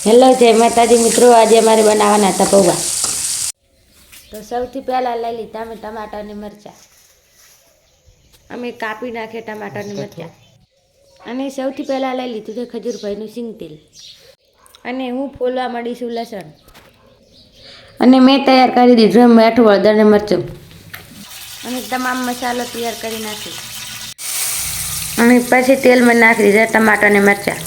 Hello જય માતાજી મિત્રો, આજે અમારે બનાવવાના હતા પૌવા। તો સૌથી પહેલાં લઈ લીધા અમે ટમાટાની મરચાં, અમે કાપી નાખીએ ટમાટાની મરચાં। અને સૌથી પહેલાં લઈ લીધું છે ખજૂરભાઈનું સિંગ તેલ, અને હું ફોલવા માંડીશું લસણ, અને મેં તૈયાર કરી દીધું મીઠું હળદર અને મરચું, અને તમામ મસાલો તૈયાર કરી નાખી, અને પછી તેલમાં નાખી દીધા ટમાટા અને મરચાં।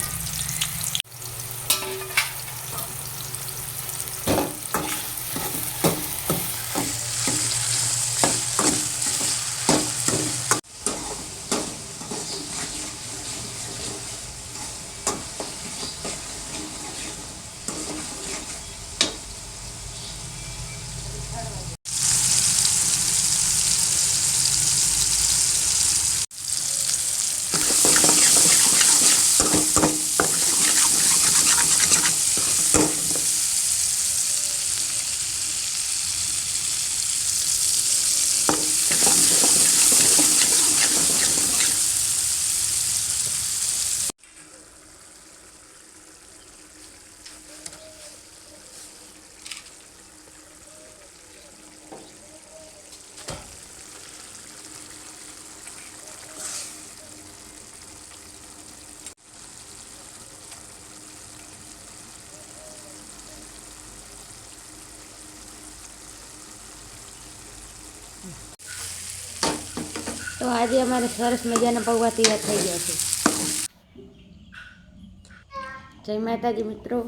તો આજે અમારે સરસ મજાના પૌવા તૈયાર થઈ ગયા છે। જય માતાજી મિત્રો।